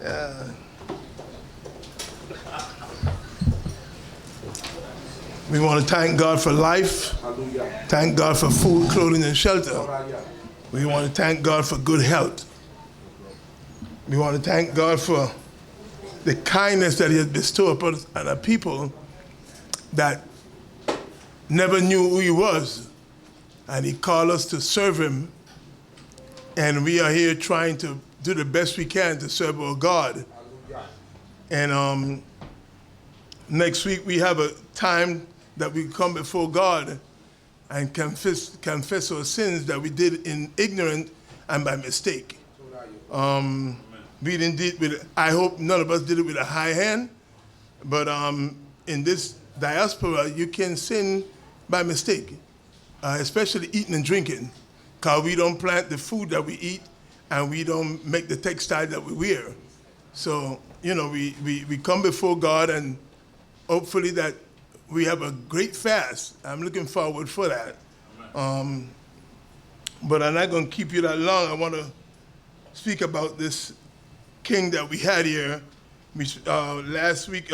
Yeah. We want to thank God for life. Thank God for food, clothing, and shelter. We want to thank God for good health. We want to thank God for the kindness that He has bestowed upon us and a people that never knew who He was. And He called us to serve Him. And we are here trying to do the best we can to serve our God. And next week we have a time that we come before God and confess our sins that we did in ignorance and by mistake. We didn't do it with, I hope none of us did it with a high hand, but in this diaspora, you can sin by mistake, especially eating and drinking, because we don't plant the food that we eat and we don't make the textile that we wear. So, you know, we come before God and hopefully that we have a great fast. I'm looking forward for that. But I'm not going to keep you that long. I want to speak about this king that we had here. Last week,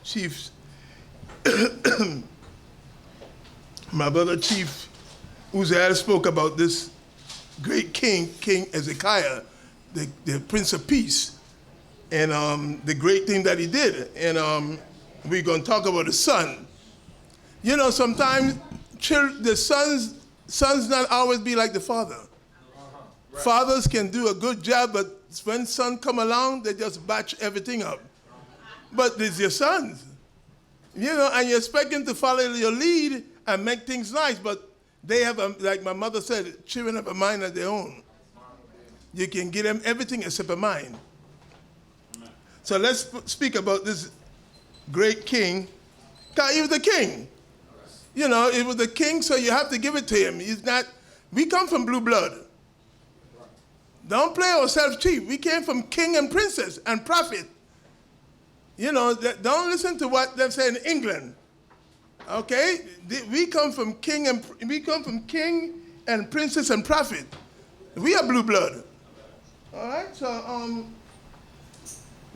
Chief, my brother Chief Uzziah spoke about this great king, King Ezekiah, the Prince of Peace, and the great thing that he did. And we're going to talk about the son. You know, sometimes the sons not always be like the father. Right. Fathers can do a good job, but when son come along, they just batch everything up. But it's your sons, you know, and you expect them to follow your lead and make things nice, but they have, like my mother said, children have a mind of their own. You can give them everything except a mind. So let's speak about this great king, because he was the king. You know, it was the king, so you have to give it to him. He's not, we come from blue blood. Don't play ourselves cheap. We came from king and princess and prophet. You know, don't listen to what they say in England. Okay? We come from king and princess and prophet. We are blue blood. All right? So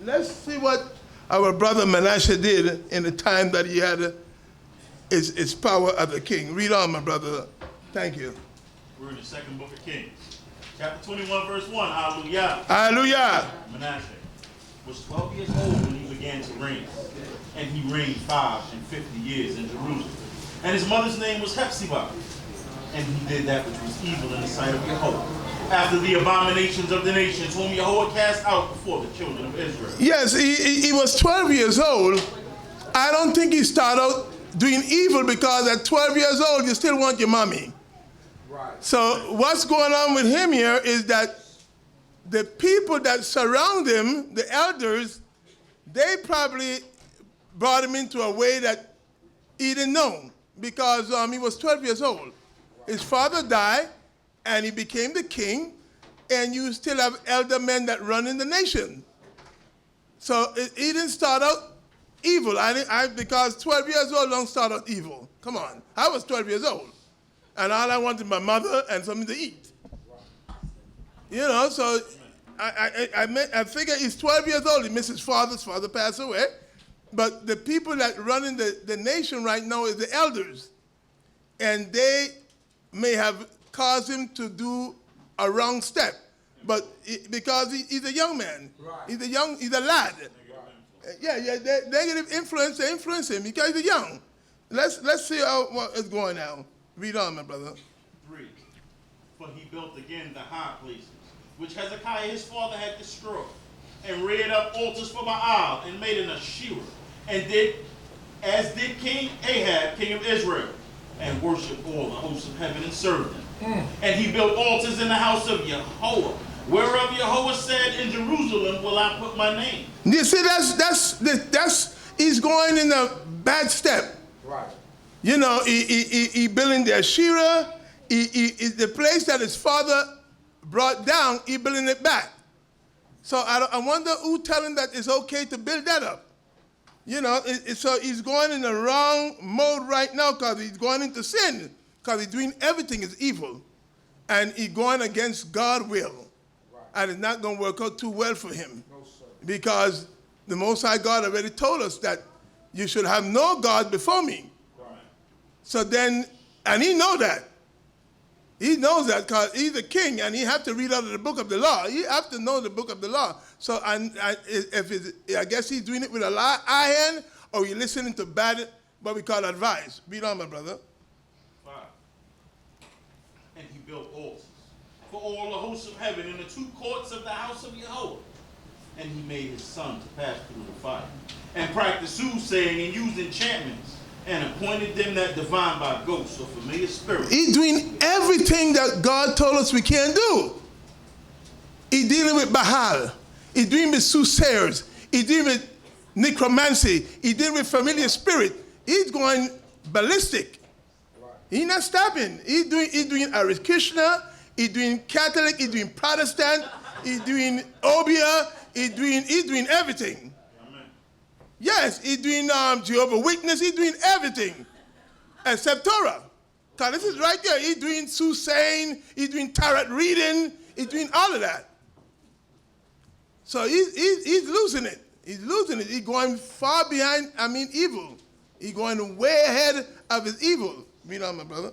let's see what our brother Manasseh did in the time that he had his power as a king. Read on, my brother. Thank you. We're in the second book of Kings. Chapter 21, verse 1. Hallelujah. Hallelujah. Manasseh was 12 years old when he began to reign. And he reigned 50 years in Jerusalem. And his mother's name was Hephzibah. And he did that which was evil in the sight of Jehovah, after the abominations of the nations whom Jehovah cast out before the children of Israel. Yes, he was 12 years old. I don't think he started out doing evil, because at 12 years old, you still want your mommy. Right. So what's going on with him here is that the people that surround him, the elders, they probably brought him into a way that he didn't know, because he was 12 years old. His father died, and he became the king, and you still have elder men that run in the nation. So he didn't start out evil. Because 12 years old don't start out evil. Come on. I was 12 years old, and all I wanted my mother and something to eat. You know, so I figure he's 12 years old. He missed his father. His father passed away. But the people that run in the nation right now is the elders. And they may have caused him to do a wrong step. But because he's a young man. Right. He's a lad. Yeah, negative influence, they influence him because he's young. Let's see what is going now. Read on, my brother. 3. For he built again the high places, which Hezekiah his father had destroyed, and reared up altars for Baal, and made an Asherah, and did as did King Ahab, king of Israel, and worshipped all the hosts of heaven and served them. And he built altars in the house of Jehovah, whereof Jehovah said, in Jerusalem will I put my name. You see, that's he's going in a bad step. Right. You know, he building the Asherah. The place that his father brought down, he building it back. So I wonder who tell him that it's okay to build that up. You know, so he's going in the wrong mode right now, because he's going into sin, because he's doing everything is evil, and he's going against God's will. Right. and it's not going to work out too well for him. No, sir. Because the Most High God already told us that you should have no God before me. Right. So then, and he knows that. He knows that because he's a king and he have to read out of the book of the law. He have to know the book of the law. So I guess he's doing it with a eye hand, or you're listening to bad, what we call advice. Read on, my brother. 5. And he built altars for all the hosts of heaven in the 2 courts of the house of Yahweh. And he made his son to pass through the fire, and practiced soothsaying and used enchantments, and appointed them that divine by ghosts or familiar spirits. He's doing everything that God told us we can't do. He's dealing with Baal. He's dealing with soothsayers. He's dealing with necromancy. He's dealing with familiar spirit. He's going ballistic. He's not stopping. He's doing Hare Krishna. He's doing Catholic. He's doing Protestant. He's doing Obia. He's doing everything. Amen. Yes, he's doing Jehovah's Witness. He's doing everything except Torah. So this is right there. He's doing soothsaying. He's doing tarot reading. He's doing all of that. So he's losing it. He's losing it. He's going far behind, evil. He's going way ahead of his evil. Read on, my brother.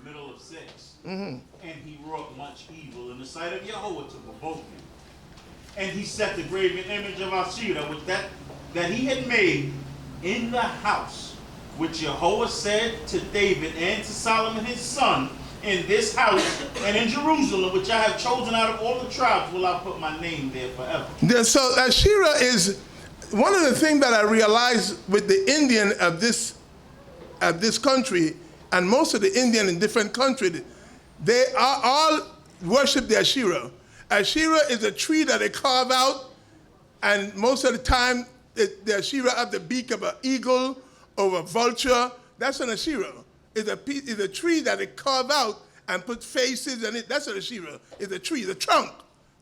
Middle of 6. Mm-hmm. And he wrought much evil in the sight of Yahweh to provoke him. And he set the graven image of Asherah, which that he had made in the house, which Yahweh said to David and to Solomon his son, in this house and in Jerusalem, which I have chosen out of all the tribes, will I put my name there forever. So Asherah is one of the things that I realized with the Indian of this country, and most of the Indian in different countries, they are all worship the Asherah. Asherah is a tree that they carve out, and most of the time, the Asherah have the beak of an eagle or a vulture. That's an Asherah. It's a tree that they carve out and put faces in it. That's an Asherah. It's a tree, the trunk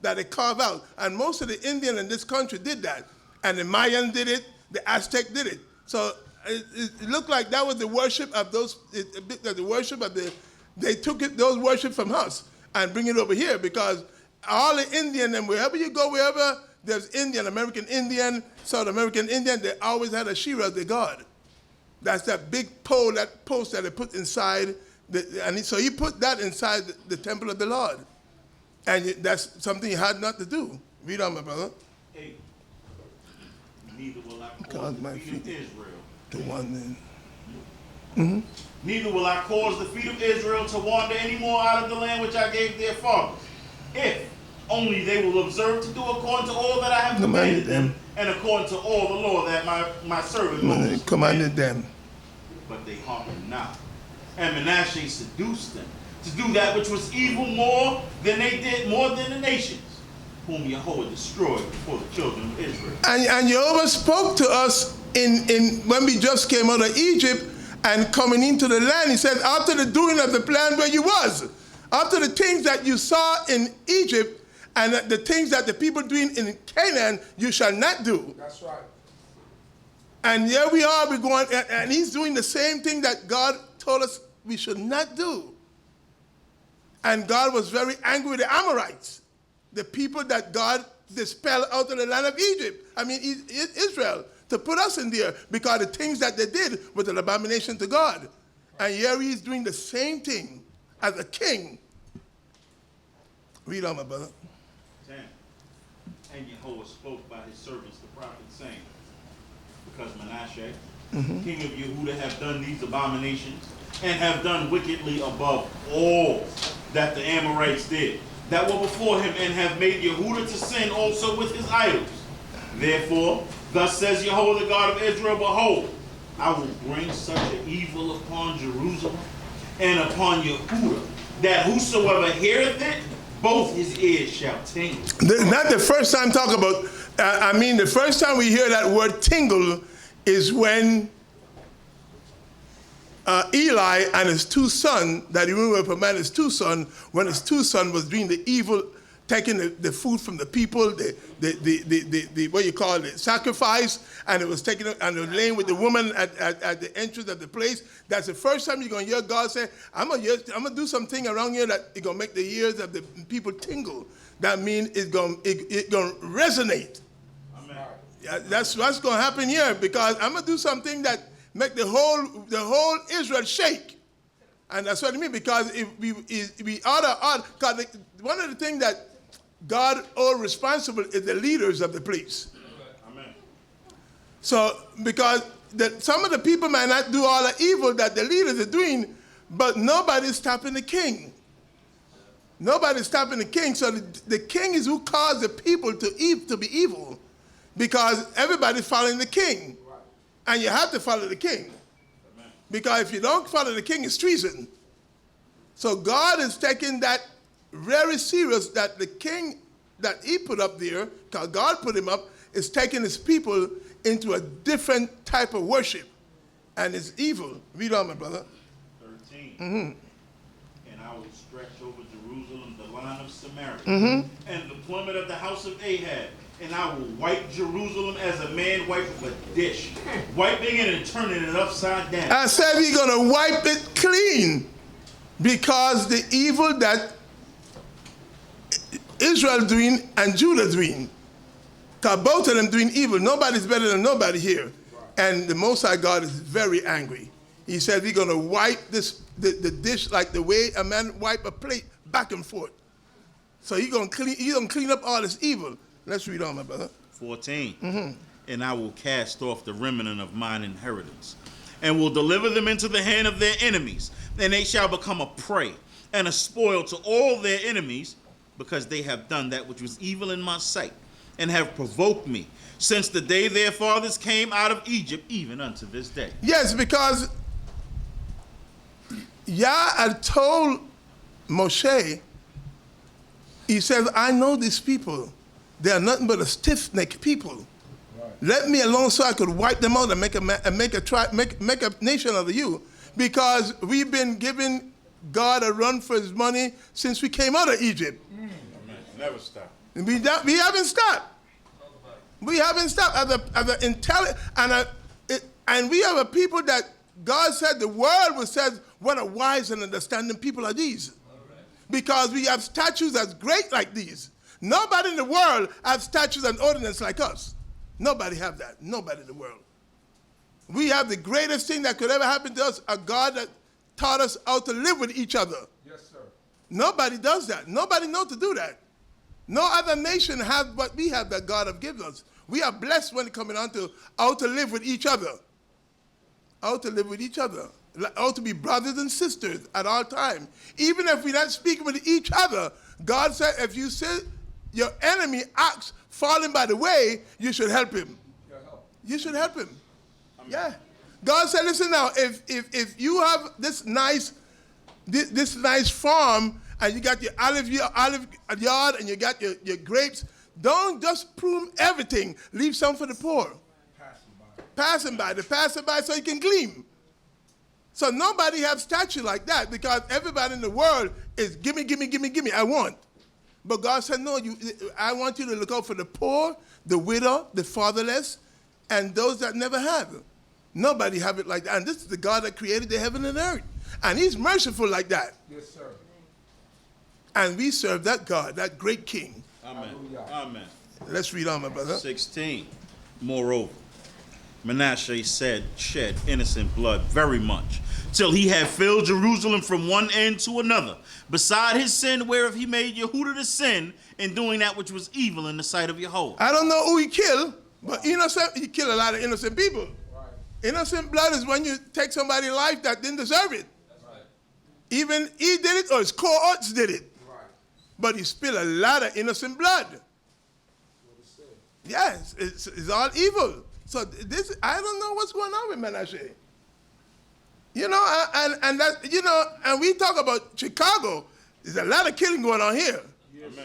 that they carve out. And most of the Indians in this country did that. And the Mayan did it, the Aztec did it. So it looked like that was the worship of those, they took those worship from us and bring it over here, because all the Indian, and wherever you go, wherever there's Indian, American Indian, South American Indian, they always had Asherah as their god. That's that big pole, that post that they put inside, so he put that inside the temple of the Lord. And that's something he had not to do. Read on, my brother. 8. Neither will I cause the feet of Israel. The one then. Mm-hmm. Neither will I cause the feet of Israel to wander any more out of the land which I gave their fathers, if only they will observe to do according to all that I have commanded them, and according to all the law that my servant Moses commanded them. But they hearkened not. And Manasseh seduced them to do that which was evil more than the nations, whom Yahweh destroyed before the children of Israel. And Yahweh spoke to us in when we just came out of Egypt and coming into the land. He said, after the doing of the plan where you was, after the things that you saw in Egypt and the things that the people doing in Canaan, you shall not do. That's right. And here we are, we're going, and he's doing the same thing that God told us we should not do. And God was very angry with the Amorites, the people that God dispelled out of the land of Egypt. Israel, to put us in there, because the things that they did was an abomination to God. And here he's doing the same thing as a king. Read on, my brother. 10. And Yahweh spoke by his servants, the prophets, saying, because Manasseh, king of Yehudah, have done these abominations, and have done wickedly above all that the Amorites did, that were before him, and have made Yehudah to sin also with his idols. Therefore, thus says Yahweh, the God of Israel, behold, I will bring such an evil upon Jerusalem and upon Yehudah, that whosoever heareth it, both his ears shall tingle. Not the first time talk about, the first time we hear that word tingle is when Eli and his 2 sons, that he reprimanded his 2 sons, when his 2 sons was doing the evil taking the food from the people, the what you call it, sacrifice, and it was taken and it was laying with the woman at the entrance of the place. That's the first time you're gonna hear God say, I'm gonna do something around here that is gonna make the ears of the people tingle. That means it's gonna resonate. Amen. Yeah, that's what's gonna happen here, because I'm gonna do something that make the whole Israel shake. And that's what I mean, because if we ought because one of the things that God all responsible is the leaders of the place. Amen. So, because some of the people might not do all the evil that the leaders are doing, but nobody's stopping the king. Nobody's stopping the king. So the king is who caused the people to be evil, because everybody's following the king. Right. And you have to follow the king. Amen. Because if you don't follow the king, it's treason. So God is taking that very serious, that the king that he put up there, because God put him up, is taking his people into a different type of worship. And it's evil. Read on, my brother. 13. Mm-hmm. And I will stretch over Jerusalem the line of Samaria, and the plummet of the house of Ahab. And I will wipe Jerusalem as a man wipes a dish, wiping it and turning it upside down. I said he's going to wipe it clean, because the evil that Israel doing and Judah doing, because both of them doing evil. Nobody's better than nobody here. And the Most High God is very angry. He said he's going to wipe the dish like the way a man wipe a plate back and forth. So he's going to clean up all this evil. Let's read on, my brother. 14. Mm-hmm. And I will cast off the remnant of mine inheritance, and will deliver them into the hand of their enemies. And they shall become a prey and a spoil to all their enemies, because they have done that which was evil in my sight, and have provoked me, since the day their fathers came out of Egypt, even unto this day. Yes, because Yah had told Moshe, he says, I know these people. They are nothing but a stiff-necked people. Right. Let me alone so I could wipe them out and make a nation of you. Because we've been giving God a run for his money since we came out of Egypt. Amen. Never stop. We haven't stopped. We haven't stopped. And we have a people that God said the world says, what a wise and understanding people are these. Right. Because we have statues that's great like these. Nobody in the world has statues and ordinance like us. Nobody have that. Nobody in the world. We have the greatest thing that could ever happen to us, a God that taught us how to live with each other. Yes, sir. Nobody does that. Nobody knows to do that. No other nation have what we have that God has given us. We are blessed when it comes on to how to live with each other. How to live with each other. How to be brothers and sisters at all times. Even if we're not speaking with each other, God said if you see your enemy acts falling by the way, you should help him. You should help him. Yeah. God said, listen now, if you have this nice farm, and you got your olive yard and you got your grapes, don't just prune everything. Leave some for the poor. Passing by so you can glean. So nobody have statue like that, because everybody in the world is gimme, I want. But God said, no, I want you to look out for the poor, the widow, the fatherless, and those that never have. Nobody have it like that. And this is the God that created the heaven and earth. And he's merciful like that. Yes, sir. And we serve that God, that great King. Amen. Amen. Let's read on, my brother. 16. Moreover, Manasseh shed innocent blood very much, till he had filled Jerusalem from one end to another, beside his sin whereof he made Yehudah to sin in doing that which was evil in the sight of Yehovah. I don't know who he killed, but he killed a lot of innocent people. Right. Innocent blood is when you take somebody's life that didn't deserve it. That's right. Even he did it or his cohorts did it. Right. But he spilled a lot of innocent blood. Yes, it's all evil. So this, I don't know what's going on with Manasseh. You know, and that, you know, and we talk about Chicago. There's a lot of killing going on here. Yes, sir.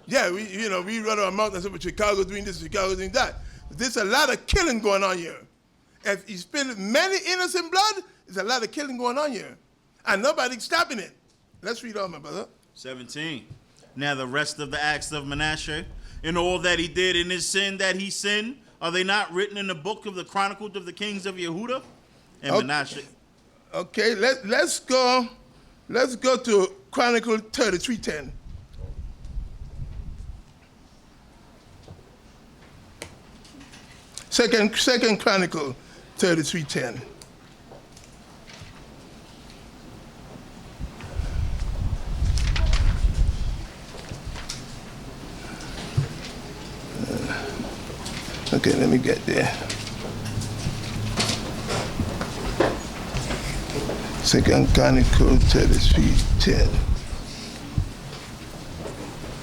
Yeah, we run our mouth and say, Chicago doing this, Chicago doing that. There's a lot of killing going on here. If you spill many innocent blood, there's a lot of killing going on here. And nobody's stopping it. Let's read on, my brother. 17. Now the rest of the acts of Manasseh, and all that he did in his sin that he sinned, are they not written in the book of the Chronicles of the Kings of Yehuda? And Manasseh. Okay, let's go to Chronicle 33:10. Second Chronicle 33:10. Okay, let me get there. Second Chronicle 33:10.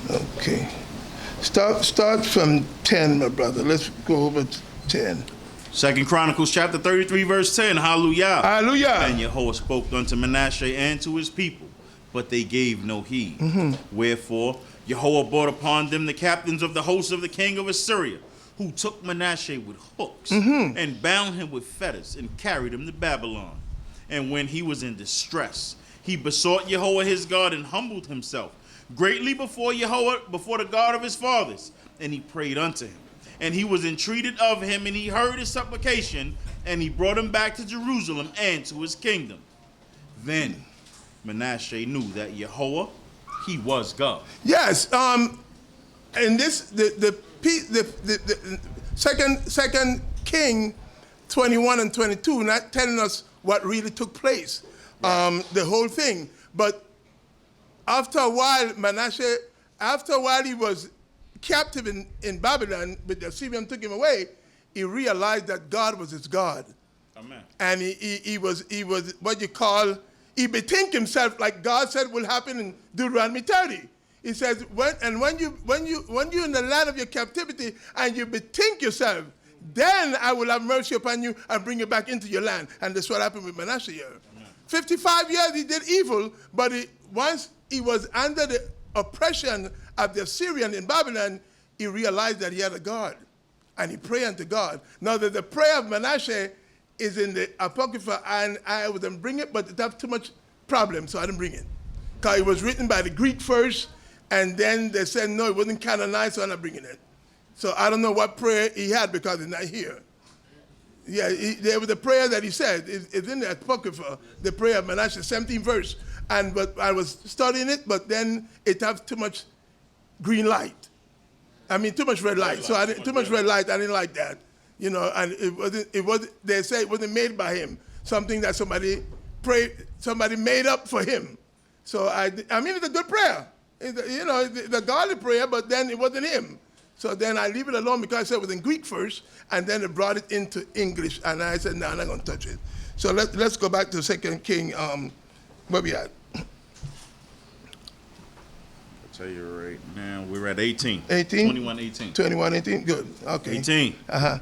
Okay. Start from 10, my brother. Let's go over to 10. Second Chronicles chapter 33, verse 10. Hallelujah. Hallelujah. And Yahweh spoke unto Manasseh and to his people, but they gave no heed. Wherefore Yahweh brought upon them the captains of the hosts of the king of Assyria, who took Manasseh with hooks and bound him with fetters and carried him to Babylon. And when he was in distress, he besought Yahweh his God and humbled himself greatly before Yahweh, before the God of his fathers. And he prayed unto him. And he was entreated of him, and he heard his supplication, and he brought him back to Jerusalem and to his kingdom. Then Manasseh knew that Yahweh, he was God. Yes. And this the second King 21 and 22, not telling us what really took place, the whole thing. But after a while, Manasseh, he was captive in Babylon, but the Assyrians took him away. He realized that God was his God. Amen. And he was what you call, he bethink himself, like God said will happen in Deuteronomy 30. He says, when you're in the land of your captivity and you bethink yourself, then I will have mercy upon you and bring you back into your land. And that's what happened with Manasseh here. 55 years he did evil, but once he was under the oppression of the Assyrian in Babylon, he realized that he had a God. And he prayed unto God. Now that the prayer of Manasseh is in the Apocrypha, and I wouldn't bring it, but it had too much problem, so I didn't bring it. Because it was written by the Greek first, and then they said, no, it wasn't canonized, so I'm not bringing it. So I don't know what prayer he had because it's not here. Yeah, there was the prayer that he said. It's in the Apocrypha, the prayer of Manasseh, 17th verse. But I was studying it, but then it had too much green light. I mean, too much red light. Too much red light, I didn't like that. You know, and it wasn't, they say it wasn't made by him. Something that somebody made up for him. So I mean, it's a good prayer. The godly prayer, but then it wasn't him. So then I leave it alone because I said it was in Greek first, and then it brought it into English, and I said, no, I'm not going to touch it. So let's go back to 2 King, where we at? I'll tell you right now, we're at 18. 18? 21, 18. 21, 18, good, okay. 18. Uh-huh.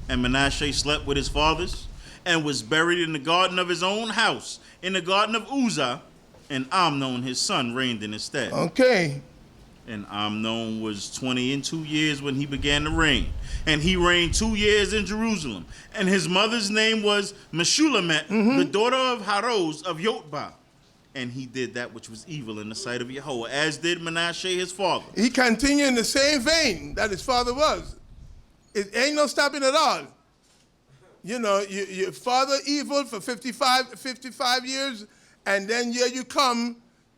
And Manasseh slept with his fathers, and was buried in the garden of his own house, in the garden of Uzzah, and Amnon his son reigned in his stead. Okay. And Amnon was 22 years when he began to reign. And he reigned 2 years in Jerusalem. And his mother's name was Meshulamet, the daughter of Haroz of Yotbah. And he did that which was evil in the sight of Yahweh, as did Manasseh his father. He continued in the same vein that his father was. It ain't no stopping at all. You know, your father evil for 55 years, and then here you come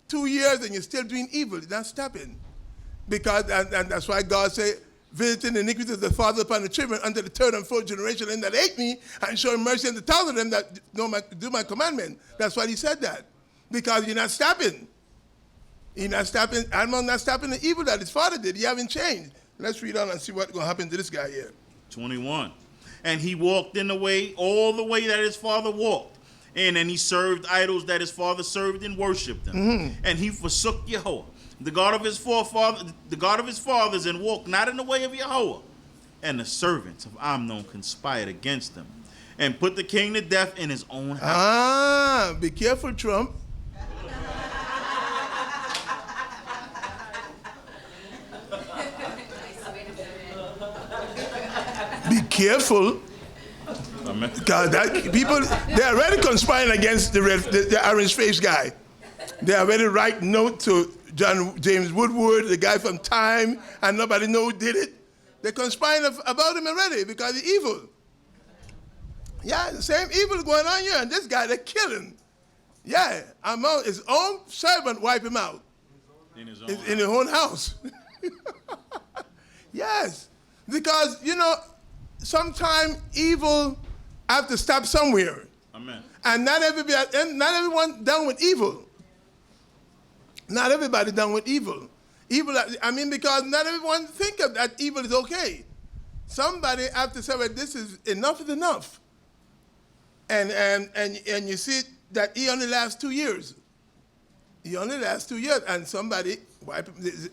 2 years and you're still doing evil. It's not stopping. Because, and that's why God said, visiting the iniquities of the father upon the children unto the third and fourth generation, and that hate me, and showing mercy unto 1,000 of them that do my commandment. That's why he said that. Because you're not stopping. You're not stopping. I'm not stopping the evil that his father did. He haven't changed. Let's read on and see what's going to happen to this guy here. 21. And he walked in the way, all the way that his father walked. And then he served idols that his father served and worshipped them. And he forsook Yahweh, the God of his fathers, and walked not in the way of Yahweh. And the servants of Amnon conspired against him, and put the king to death in his own house. Be careful, Trump. Be careful. Because people, they're already conspiring against the orange-faced guy. They already write note to John James Woodward, the guy from Time, and nobody know who did it. They're conspiring about him already because he's evil. Yeah, the same evil going on here, and this guy, they're killing. Yeah, his own servant wipe him out. In his own house. Yes, because, sometimes evil have to stop somewhere. Amen. And not everyone done with evil. Not everybody done with evil. Because not everyone think of that evil is okay. Somebody have to say, well, this is enough is enough. And you see that he only lasts 2 years. He only lasts 2 years, and somebody,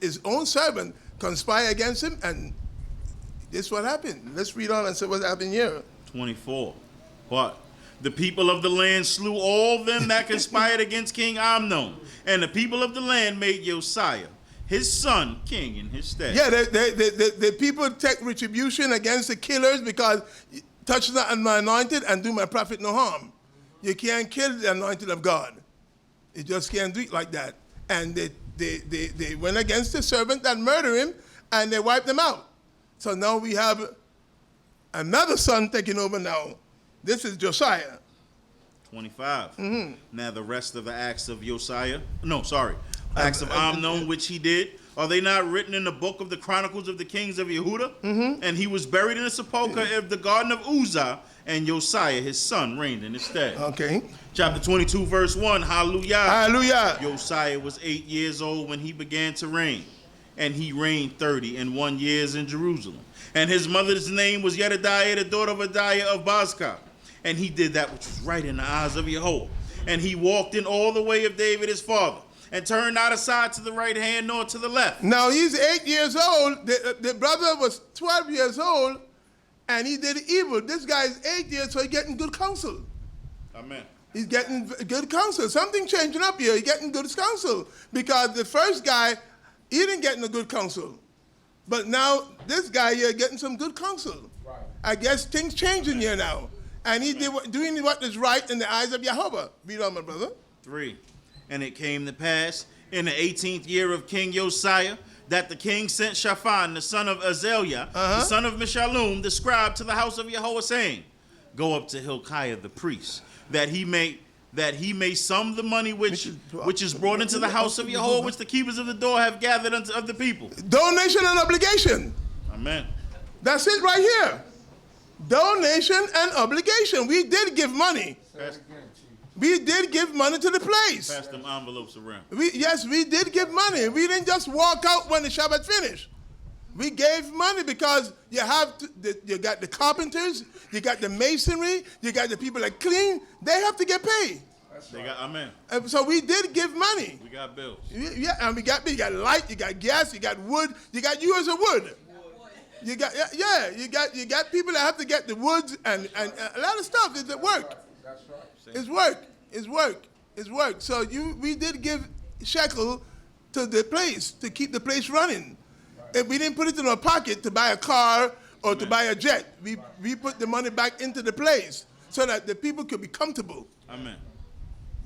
his own servant, conspire against him, and this is what happened. Let's read on and see what happened here. 24. But the people of the land slew all them that conspired against King Amnon, and the people of the land made Josiah, his son, king in his stead. Yeah, the people take retribution against the killers because touch not my anointed and do my prophet no harm. You can't kill the anointed of God. You just can't do it like that. And they went against the servant that murdered him, and they wiped them out. So now we have another son taking over now. This is Josiah. 25. Now the rest of the acts of acts of Amnon, which he did, are they not written in the book of the Chronicles of the Kings of Yehuda? And he was buried in a sepulchre of the garden of Uzzah, and Josiah, his son, reigned in his stead. Okay. Chapter 22, verse 1, hallelujah. Hallelujah. Josiah was 8 years old when he began to reign, and he reigned 31 years in Jerusalem. And his mother's name was Yedidiah, the daughter of Adiah of Bazkah. And he did that which was right in the eyes of Jehovah. And he walked in all the way of David his father, and turned not aside to the right hand nor to the left. Now he's 8 years old. The brother was 12 years old, and he did evil. This guy is 8 years, so he's getting good counsel. Amen. He's getting good counsel. Something changing up here. He's getting good counsel. Because the first guy, he didn't get no good counsel. But now this guy here getting some good counsel. Right. I guess things changing here now. And he doing what is right in the eyes of Jehovah. Read on, my brother. 3. And it came to pass in the 18th year of King Josiah that the king sent Shaphan, the son of Azaliah, the son of Meshullam, the scribe, to the house of Jehovah, saying, Go up to Hilkiah the priest, that he may sum the money which is brought into the house of Jehovah, which the keepers of the door have gathered unto of the people. Donation and obligation. Amen. That's it right here. Donation and obligation. We did give money. We did give money to the place. Pass them envelopes around. Yes, we did give money. We didn't just walk out when the Shabbat finished. We gave money because you got the carpenters, you got the masonry, you got the people that clean. They have to get paid. Amen. So we did give money. We got bills. Yeah, and you got light, you got gas, you got wood, you got you as a wood. You got you got people that have to get the woods and a lot of stuff. It's at work. That's right. It's work. So we did give shekel to the place to keep the place running. Right. If we didn't put it in our pocket to buy a car or to buy a jet, we put the money back into the place so that the people could be comfortable. Amen.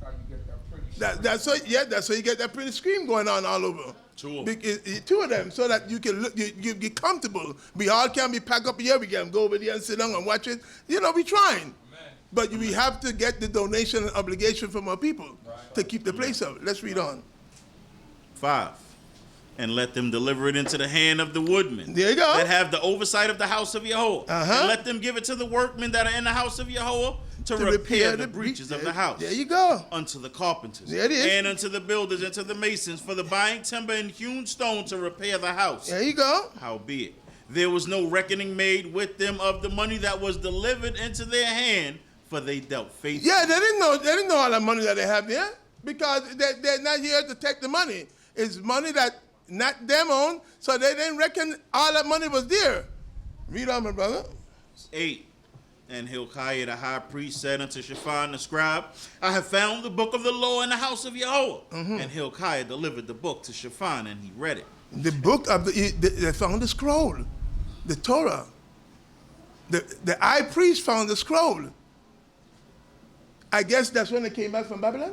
That's how you get that pretty. That's how you get that pretty scream going on all over. Two of them, so that you can you get comfortable. We all can be packed up here. We can go over there and sit down and watch it. We trying. But we have to get the donation and obligation from our people to keep the place up. Let's read on. 5. And let them deliver it into the hand of the woodmen. There you go. That have the oversight of the house of Jehovah. And let them give it to the workmen that are in the house of Jehovah to repair the breaches of the house. There you go. Unto the carpenters. There it is. And unto the builders and to the masons for the buying timber and hewn stone to repair the house. There you go. Howbeit, there was no reckoning made with them of the money that was delivered into their hand, for they dealt faithfully. Yeah, they didn't know all the money that they have there because they're not here to take the money. It's money that not them own, so they didn't reckon all that money was there. Read on, my brother. 8. And Hilkiah the high priest said unto Shaphan the scribe, I have found the book of the law in the house of Jehovah. And Hilkiah delivered the book to Shaphan, and he read it. The book of they found the scroll, the Torah. The high priest found the scroll. I guess that's when they came back from Babylon?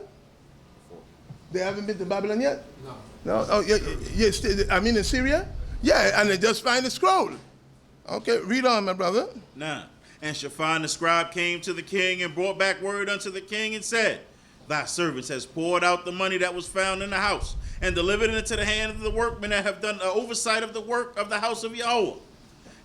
They haven't been to Babylon yet? No, oh, I mean in Syria? Yeah, and they just find the scroll. Okay, read on, my brother. 9. And Shaphan the scribe came to the king and brought back word unto the king and said, Thy servants has poured out the money that was found in the house, and delivered it into the hand of the workmen that have done the oversight of the work of the house of Yahweh.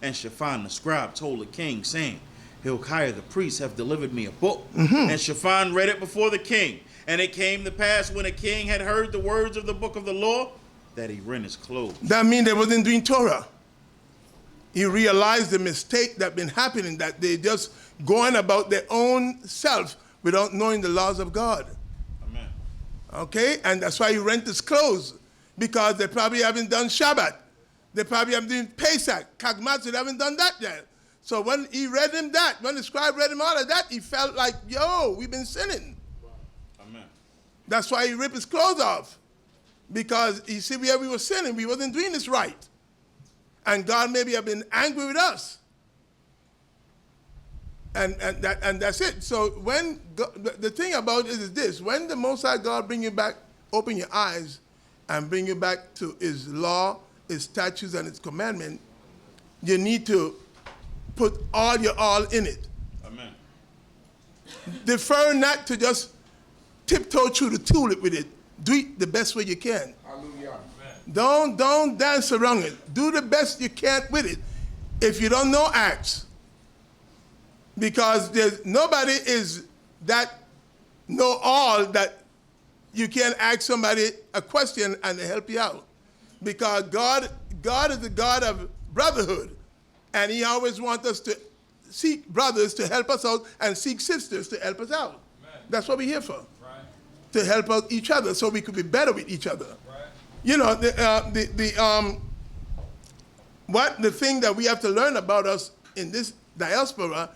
And Shaphan the scribe told the king, saying, Hilkiah the priest have delivered me a book. And Shaphan read it before the king. And it came to pass, when the king had heard the words of the book of the law, that he rent his clothes. That means they wasn't doing Torah. He realized the mistake that been happening, that they just going about their own self without knowing the laws of God. Amen. Okay? And that's why he rent his clothes, because they probably haven't done Shabbat. They probably haven't done Pesach, CHOKMAH, they haven't done that yet. So when he read him that, when the scribe read him all of that, he felt like, yo, we've been sinning. Amen. That's why he ripped his clothes off. Because you see, where we were sinning, we wasn't doing this right. And God maybe have been angry with us. And that's it. So when the thing about it is this: when the Most High God bring you back, open your eyes, and bring you back to His law, His statutes, and His commandment, you need to put all your all in it. Amen. Defer not to just tiptoe through the tulip with it. Do it the best way you can. Hallelujah. Don't dance around it. Do the best you can with it. If you don't know, ask. Because there's nobody is that know all that you can ask somebody a question and they help you out. Because God is the God of brotherhood, and He always wants us to seek brothers to help us out and seek sisters to help us out. Amen. That's what we're here for. Right. To help out each other so we could be better with each other. Right. You know, the thing that we have to learn about us in this diaspora,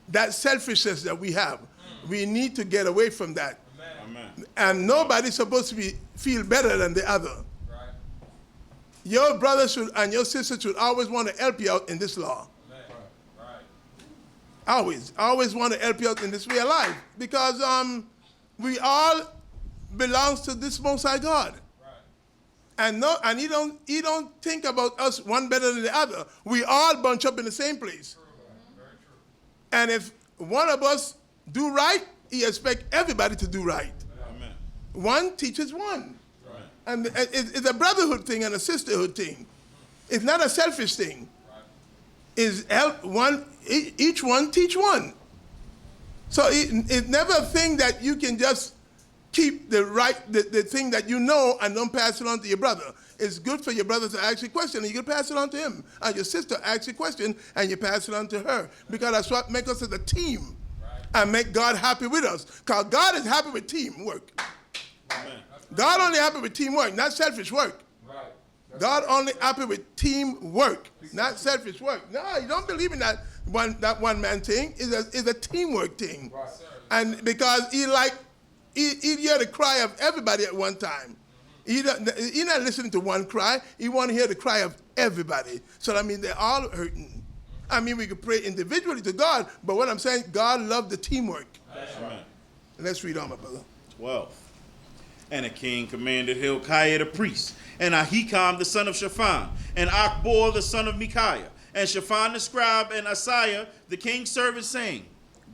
that selfishness that we have. We need to get away from that. Amen. And nobody's supposed to feel better than the other. Right. Your brother and your sister should always want to help you out in this law. Right. Always want to help you out in this way of life. Because we all belongs to this Most High God. And he don't think about us one better than the other. We all bunch up in the same place. Very true. And if one of us do right, He expects everybody to do right. Amen. One teaches one. Right. And it's a brotherhood thing and a sisterhood thing. It's not a selfish thing. Right. It's help one, each one teach one. So it's never a thing that you can just keep the thing that you know and don't pass it on to your brother. It's good for your brother to ask you a question and you can pass it on to him. And your sister asks you a question and you pass it on to her. Because that's what makes us as a team. Right. And make God happy with us. Because God is happy with teamwork. Amen. God only happy with teamwork, not selfish work. Right. God only happy with teamwork, not selfish work. No, you don't believe in that one man thing. It's a teamwork thing. Right. And because He hear the cry of everybody at one time. He's not listening to one cry. He want to hear the cry of everybody. So that means they're all hurting. I mean, we could pray individually to God, but what I'm saying, God loved the teamwork. Amen. Let's read on, my brother. 12. And the king commanded Hilkiah the priest, and Ahikam the son of Shaphan, and Achbor the son of Micaiah, and Shaphan the scribe, and Asaiah the king's servant, saying,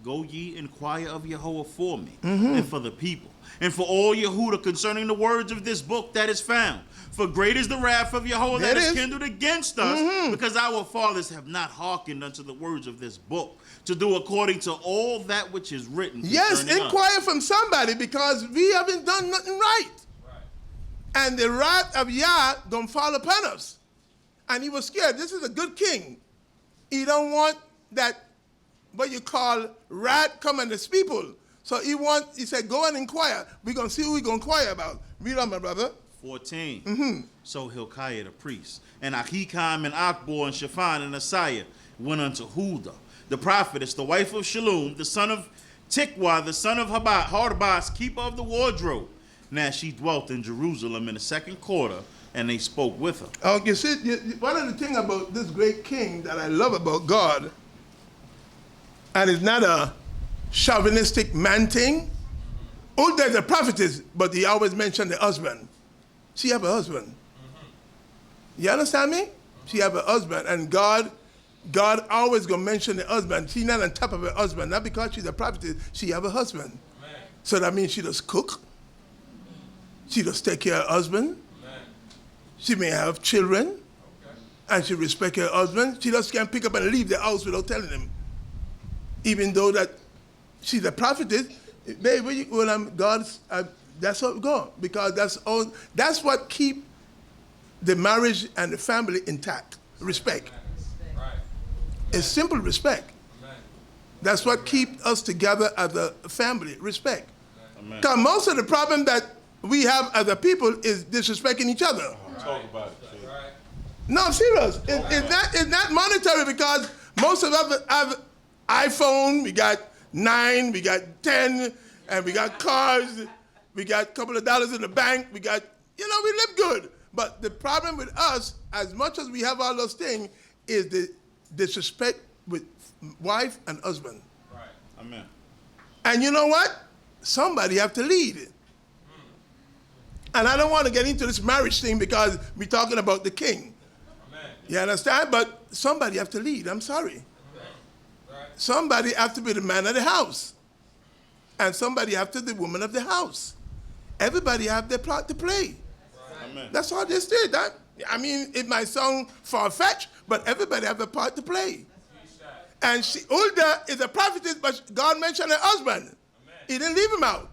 Go ye inquire of Yahweh for me, and for the people, and for all Yehudah concerning the words of this book that is found. For great is the wrath of Yahweh that is kindled against us, because our fathers have not hearkened unto the words of this book, to do according to all that which is written. Yes, inquire from somebody, because we haven't done nothing right. And the wrath of Yah don't fall upon us. And he was scared. This is a good king. He don't want that what you call rat come on his people. So he said, go and inquire. We're going to see who we're going to inquire about. Read on, my brother. 14. So Hilkiah the priest, and Ahikam, and Achbor, and Shaphan, and Asaiah went unto Huldah, the prophetess, the wife of Shalom, the son of Tikwa, the son of Harbas, keeper of the wardrobe. Now she dwelt in Jerusalem in the second quarter, and they spoke with her. Oh, you see, one of the things about this great king that I love about God, and it's not a chauvinistic man thing. Huldah is a prophetess, but he always mentioned the husband. she have a husband. You understand me? She have a husband, and God always gonna mention the husband. She not on top of her husband, not because she's a prophetess. She have a husband. Amen. So that means she does cook. She does take care of her husband. Amen. She may have children, okay, and she respect her husband. She just can't pick up and leave the house without telling him. Even though that she's a prophetess, baby, when I'm God's, that's how it go, because that's what keep the marriage and the family intact. Respect. Right. It's simple respect. Amen. That's what keep us together as a family. Respect. Because most of the problem that we have as a people is disrespecting each other. Talk about it. Right. No, I'm serious. It's not monetary, because most of us have iPhone, we got 9, we got 10, and we got cars, we got a couple of dollars in the bank, we got, we live good. But the problem with us, as much as we have all those things, is the disrespect with wife and husband. Right. Amen. And you know what? Somebody have to lead. And I don't want to get into this marriage thing because we're talking about the king. Amen. You understand? But somebody have to lead. I'm sorry. Right. Somebody have to be the man of the house. And somebody have to be the woman of the house. Everybody have their part to play. Amen. That's all this did. It might sound far-fetched, but everybody have a part to play. And Huldah is a prophetess, but God mentioned her husband. Amen. He didn't leave him out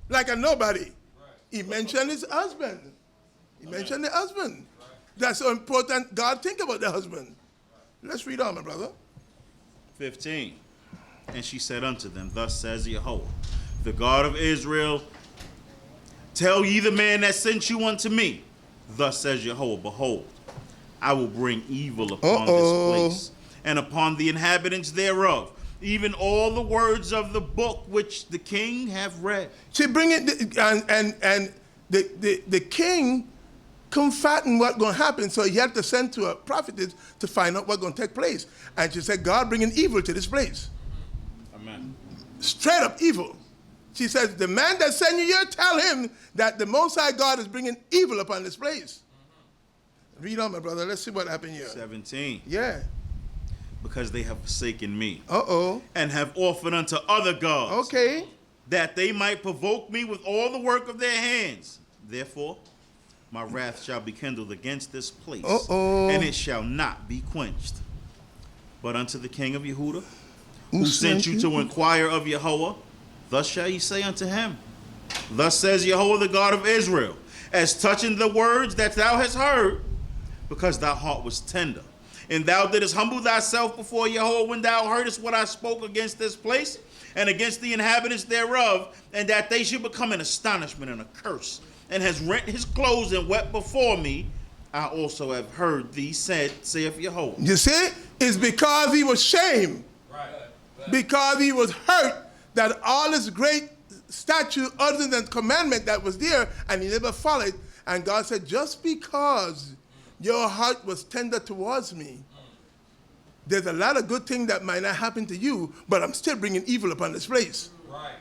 like a nobody. Right. He mentioned his husband. He mentioned the husband. Right. That's so important. God think about the husband. Right. Let's read on, my brother. 15. And she said unto them, thus says Yahweh, the God of Israel, tell ye the man that sent you unto me, thus says Yahweh, behold, I will bring evil upon this place, and upon the inhabitants thereof, even all the words of the book which the king have read. See, bring it, and the king couldn't fathom what's going to happen, so he had to send to a prophetess to find out what's going to take place. And she said, God bringing evil to this place. Amen. Straight up evil. She says, the man that sent you here, tell him that the Most High God is bringing evil upon this place. Read on, my brother. Let's see what happened here. 17. Yeah. Because they have forsaken me. And have offered unto other gods. Okay. That they might provoke me with all the work of their hands. Therefore, my wrath shall be kindled against this place. And it shall not be quenched. But unto the king of Yehudah, who sent you to inquire of Yahweh, thus shall ye say unto him, thus says Yahweh the God of Israel, as touching the words that thou hast heard, because thy heart was tender, and thou didst humble thyself before Yahweh when thou heardest what I spoke against this place, and against the inhabitants thereof, and that they should become an astonishment and a curse, and has rent his clothes and wept before me, I also have heard thee said, saith Yahweh. You see, it's because he was shamed. Right. Because he was hurt that all this great statute other than commandment that was there, and he never followed. And God said, just because your heart was tender towards me, there's a lot of good things that might not happen to you, but I'm still bringing evil upon this place. Right.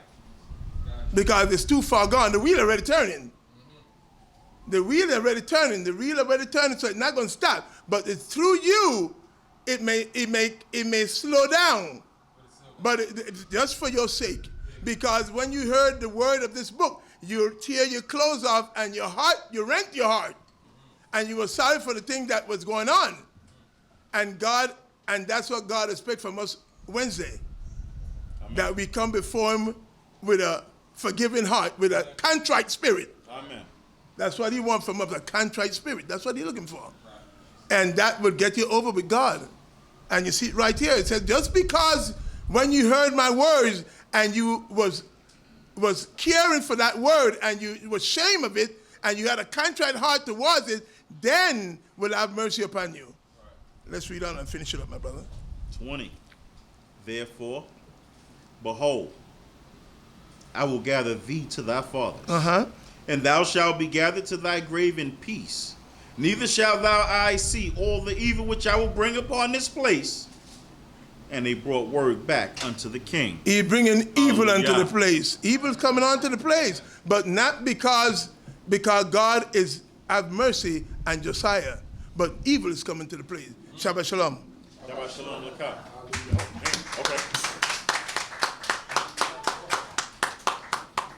Because it's too far gone. The wheel already turning. The wheel already turning. The wheel already turning, so it's not going to stop. But it's through you, it may slow down. But it's just for your sake. Because when you heard the word of this book, you tear your clothes off and your heart, you rent your heart. And you were sorry for the thing that was going on. And that's what God expects from us Wednesday. Amen. That we come before him with a forgiving heart, with a contrite spirit. Amen. That's what he wants from us, a contrite spirit. That's what he's looking for. Right. And that will get you over with God. And you see it right here. It says, just because when you heard my words and you was caring for that word and you was ashamed of it and you had a contrite heart towards it, then will I have mercy upon you. Right. Let's read on and finish it up, my brother. 20. Therefore, behold, I will gather thee to thy fathers, and thou shalt be gathered to thy grave in peace. Neither shalt thou eyes see all the evil which I will bring upon this place. And they brought word back unto the king. He bringing evil unto the place. Evil's coming onto the place, but not because God is have mercy on Josiah, but evil is coming to the place. Shabbat Shalom. Shabbat Shalom Lakah. Okay.